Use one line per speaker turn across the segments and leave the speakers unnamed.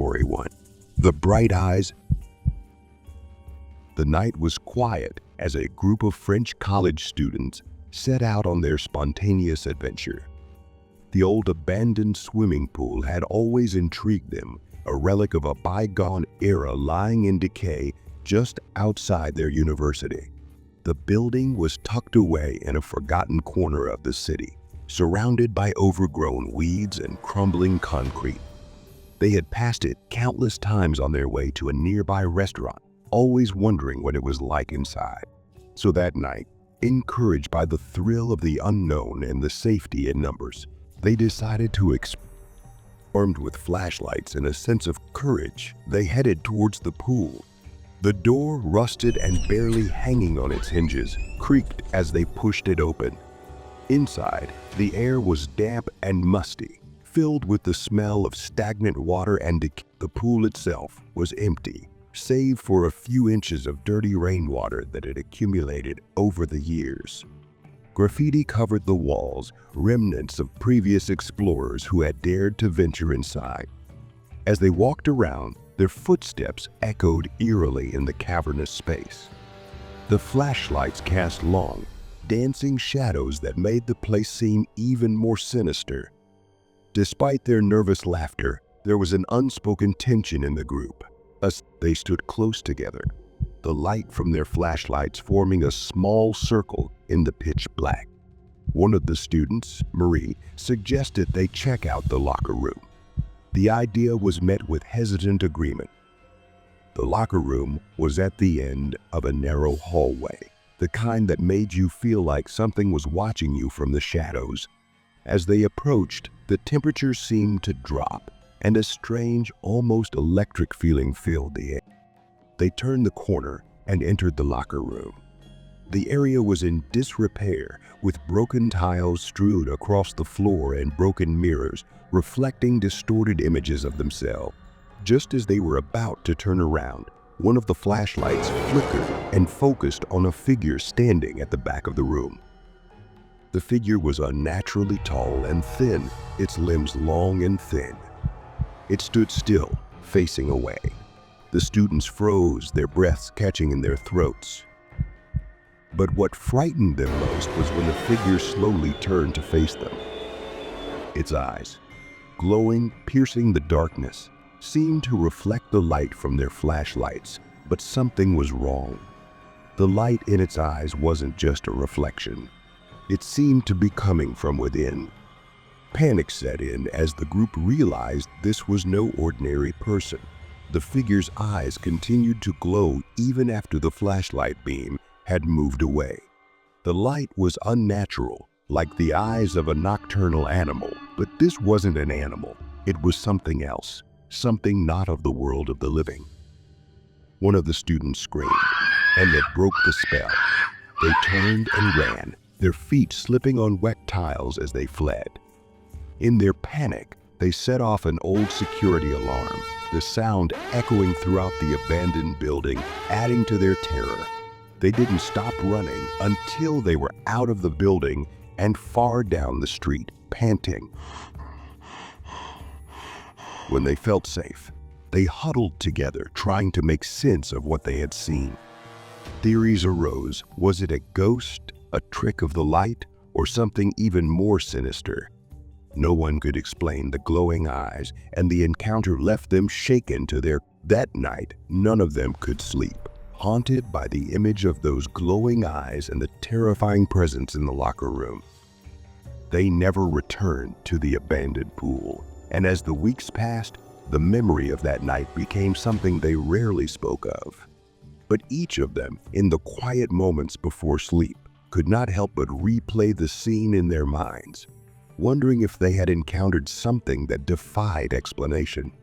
Story 1. The Bright Eyes. The night was quiet as a group of French college students set out on their spontaneous adventure. The old abandoned swimming pool had always intrigued them, a relic of a bygone era lying in decay just outside their university. The building was tucked away in a forgotten corner of the city, surrounded by overgrown weeds and crumbling concrete. They had passed it countless times on their way to a nearby restaurant, always wondering what it was like inside. So that night, encouraged by the thrill of the unknown and the safety in numbers, they decided to explore. Armed with flashlights and a sense of courage, they headed towards the pool. The door, rusted and barely hanging on its hinges, creaked as they pushed it open. Inside, the air was damp and musty, filled with the smell of stagnant water and decay. The pool itself was empty, save for a few inches of dirty rainwater that had accumulated over the years. Graffiti covered the walls, remnants of previous explorers who had dared to venture inside. As they walked around, their footsteps echoed eerily in the cavernous space. The flashlights cast long, dancing shadows that made the place seem even more sinister. Despite their nervous laughter, there was an unspoken tension in the group. As they stood close together, the light from their flashlights forming a small circle in the pitch black. One of the students, Marie, suggested they check out the locker room. The idea was met with hesitant agreement. The locker room was at the end of a narrow hallway, the kind that made you feel like something was watching you from the shadows. As they approached, the temperature seemed to drop, and a strange, almost electric feeling filled the air. They turned the corner and entered the locker room. The area was in disrepair, with broken tiles strewed across the floor and broken mirrors reflecting distorted images of themselves. Just as they were about to turn around, one of the flashlights flickered and focused on a figure standing at the back of the room. The figure was unnaturally tall and thin, its limbs long and thin. It stood still, facing away. The students froze, their breaths catching in their throats. But what frightened them most was when the figure slowly turned to face them. Its eyes, glowing, piercing the darkness, seemed to reflect the light from their flashlights, but something was wrong. The light in its eyes wasn't just a reflection. It seemed to be coming from within. Panic set in as the group realized this was no ordinary person. The figure's eyes continued to glow even after the flashlight beam had moved away. The light was unnatural, like the eyes of a nocturnal animal, but this wasn't an animal. It was something else, something not of the world of the living. One of the students screamed, and it broke the spell. They turned and ran, their feet slipping on wet tiles as they fled. In their panic, they set off an old security alarm, the sound echoing throughout the abandoned building, adding to their terror. They didn't stop running until they were out of the building and far down the street, panting. When they felt safe, they huddled together, trying to make sense of what they had seen. Theories arose. Was it a ghost, a trick of the light, or something even more sinister? No one could explain the glowing eyes, and the encounter left them shaken to their. That night, none of them could sleep, haunted by the image of those glowing eyes and the terrifying presence in the locker room. They never returned to the abandoned pool, and as the weeks passed, the memory of that night became something they rarely spoke of. But each of them, in the quiet moments before sleep, could not help but replay the scene in their minds, wondering if they had encountered something that defied explanation.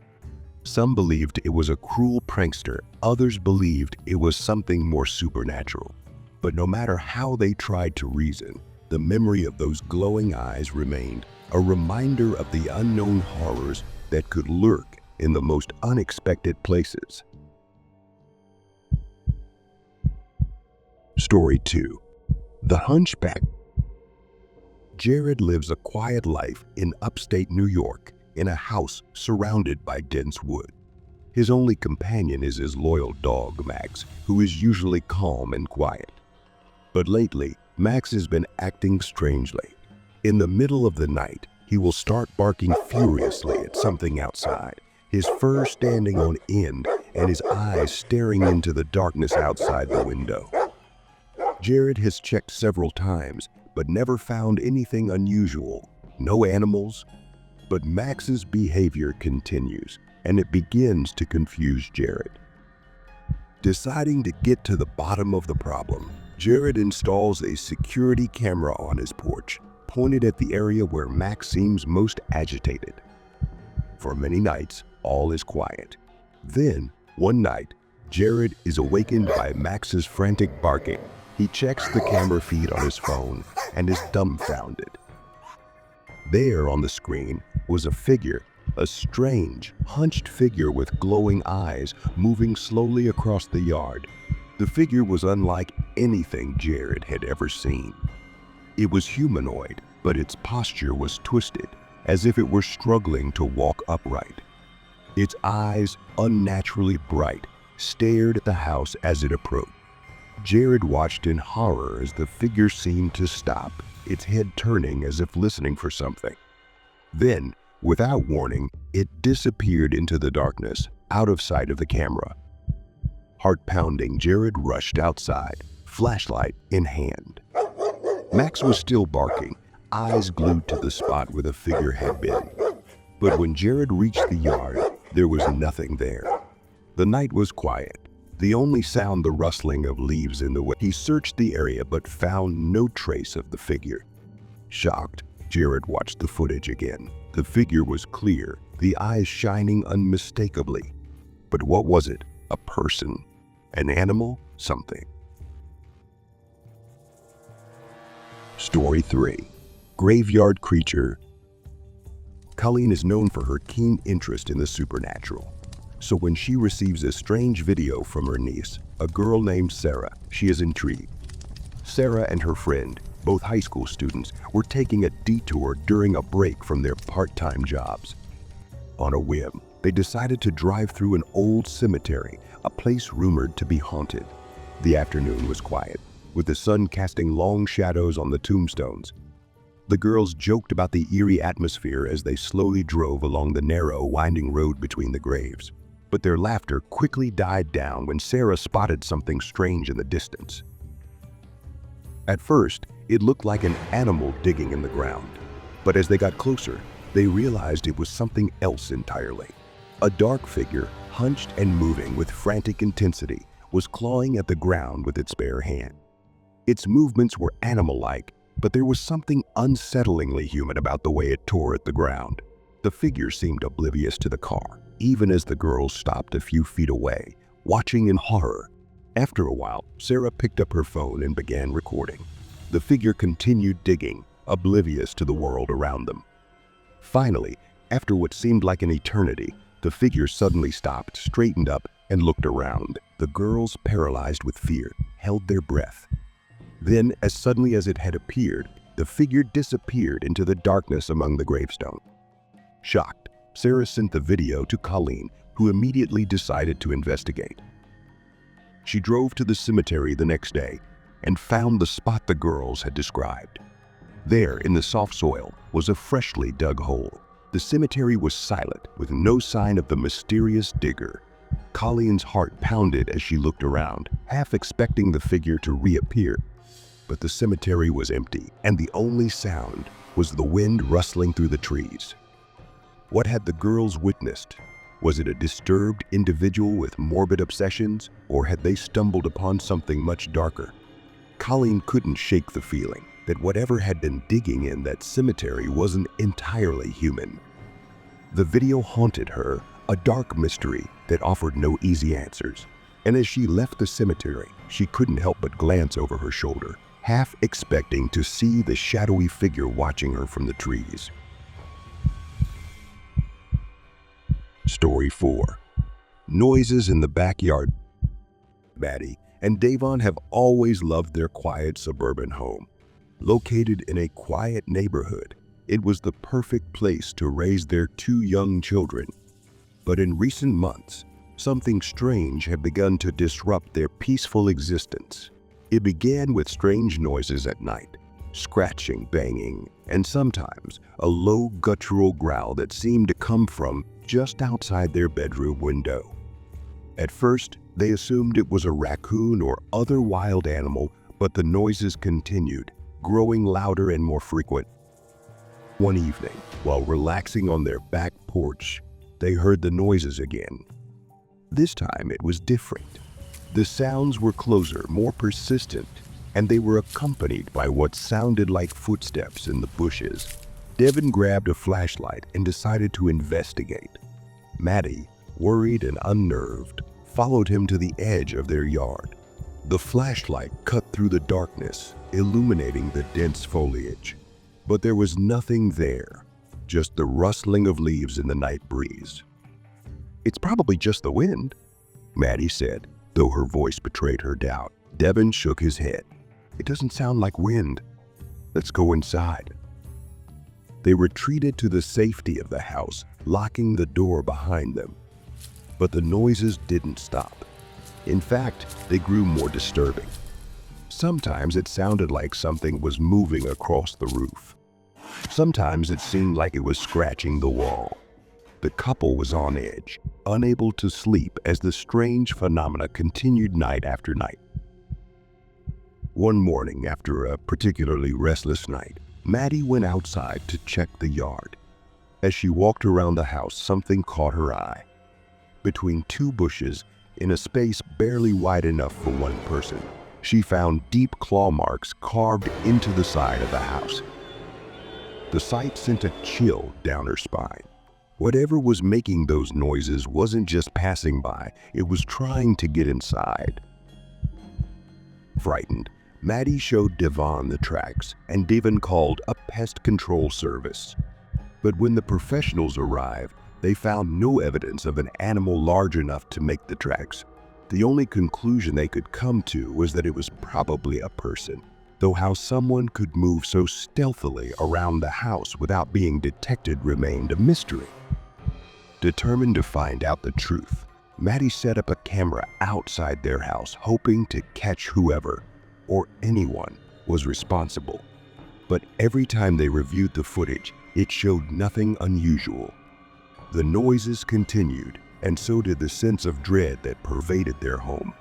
Some believed it was a cruel prankster, others believed it was something more supernatural. But no matter how they tried to reason, the memory of those glowing eyes remained, a reminder of the unknown horrors that could lurk in the most unexpected places. Story 2. The Hunchback. Jared lives a quiet life in upstate New York in a house surrounded by dense wood. His only companion is his loyal dog, Max, who is usually calm and quiet. But lately, Max has been acting strangely. In the middle of the night, he will start barking furiously at something outside, his fur standing on end and his eyes staring into the darkness outside the window. Jared has checked several times, but never found anything unusual. No animals. But Max's behavior continues, and it begins to confuse Jared. Deciding to get to the bottom of the problem, Jared installs a security camera on his porch, pointed at the area where Max seems most agitated. For many nights, all is quiet. Then, one night, Jared is awakened by Max's frantic barking. He checks the camera feed on his phone and is dumbfounded. There on the screen was a figure, a strange, hunched figure with glowing eyes moving slowly across the yard. The figure was unlike anything Jared had ever seen. It was humanoid, but its posture was twisted, as if it were struggling to walk upright. Its eyes, unnaturally bright, stared at the house as it approached. Jared watched in horror as the figure seemed to stop, its head turning as if listening for something. Then, without warning, it disappeared into the darkness, out of sight of the camera. Heart pounding, Jared rushed outside, flashlight in hand. Max was still barking, eyes glued to the spot where the figure had been. But when Jared reached the yard, there was nothing there. The night was quiet. The only sound the rustling of leaves in the wind. He searched the area but found no trace of the figure. Shocked, Jared watched the footage again. The figure was clear, the eyes shining unmistakably. But what was it? A person? An animal? Something. Story 3. Graveyard Creature. Colleen is known for her keen interest in the supernatural. So when she receives a strange video from her niece, a girl named Sarah, she is intrigued. Sarah and her friend, both high school students, were taking a detour during a break from their part-time jobs. On a whim, they decided to drive through an old cemetery, a place rumored to be haunted. The afternoon was quiet, with the sun casting long shadows on the tombstones. The girls joked about the eerie atmosphere as they slowly drove along the narrow, winding road between the graves. But their laughter quickly died down when Sarah spotted something strange in the distance. At first, it looked like an animal digging in the ground. But as they got closer, they realized it was something else entirely. A dark figure, hunched and moving with frantic intensity, was clawing at the ground with its bare hand. Its movements were animal-like, but there was something unsettlingly human about the way it tore at the ground. The figure seemed oblivious to the car, even as the girls stopped a few feet away, watching in horror. After a while, Sarah picked up her phone and began recording. The figure continued digging, oblivious to the world around them. Finally, after what seemed like an eternity, the figure suddenly stopped, straightened up, and looked around. The girls, paralyzed with fear, held their breath. Then, as suddenly as it had appeared, the figure disappeared into the darkness among the gravestones. Shocked, Sarah sent the video to Colleen, who immediately decided to investigate. She drove to the cemetery the next day and found the spot the girls had described. There, in the soft soil, was a freshly dug hole. The cemetery was silent, with no sign of the mysterious digger. Colleen's heart pounded as she looked around, half expecting the figure to reappear. But the cemetery was empty, and the only sound was the wind rustling through the trees. What had the girls witnessed? Was it a disturbed individual with morbid obsessions, or had they stumbled upon something much darker? Colleen couldn't shake the feeling that whatever had been digging in that cemetery wasn't entirely human. The video haunted her, a dark mystery that offered no easy answers. And as she left the cemetery, she couldn't help but glance over her shoulder, half expecting to see the shadowy figure watching her from the trees. Story 4. Noises in the Backyard. Maddie and Davon have always loved their quiet suburban home. Located in a quiet neighborhood, it was the perfect place to raise their 2 young children. But in recent months, Something strange had begun to disrupt their peaceful existence. It began with strange noises at night, scratching, banging, and sometimes a low guttural growl that seemed to come from just outside their bedroom window. At first, they assumed it was a raccoon or other wild animal, but the noises continued, growing louder and more frequent. One evening, while relaxing on their back porch, they heard the noises again. This time it was different. The sounds were closer, more persistent, and they were accompanied by what sounded like footsteps in the bushes. Devin grabbed a flashlight and decided to investigate. Maddie, worried and unnerved, followed him to the edge of their yard. The flashlight cut through the darkness, illuminating the dense foliage. But there was nothing there, just the rustling of leaves in the night breeze. "It's probably just the wind," Maddie said, though her voice betrayed her doubt. Devin shook his head. "It doesn't sound like wind. Let's go inside." They retreated to the safety of the house, locking the door behind them. But the noises didn't stop. In fact, they grew more disturbing. Sometimes it sounded like something was moving across the roof. Sometimes it seemed like it was scratching the wall. The couple was on edge, unable to sleep as the strange phenomena continued night after night. One morning, after a particularly restless night, Maddie went outside to check the yard. As she walked around the house, something caught her eye. Between two bushes, in a space barely wide enough for one person, she found deep claw marks carved into the side of the house. The sight sent a chill down her spine. Whatever was making those noises wasn't just passing by, it was trying to get inside. Frightened, Maddie showed Devon the tracks, and Devon called a pest control service. But when the professionals arrived, they found no evidence of an animal large enough to make the tracks. The only conclusion they could come to was that it was probably a person, though how someone could move so stealthily around the house without being detected remained a mystery. Determined to find out the truth, Maddie set up a camera outside their house, hoping to catch whoever or anyone was responsible. But every time they reviewed the footage, it showed nothing unusual. The noises continued, and so did the sense of dread that pervaded their home.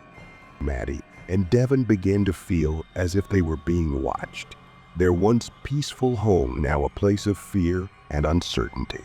Maddie and Devin began to feel as if they were being watched. Their once peaceful home now a place of fear and uncertainty.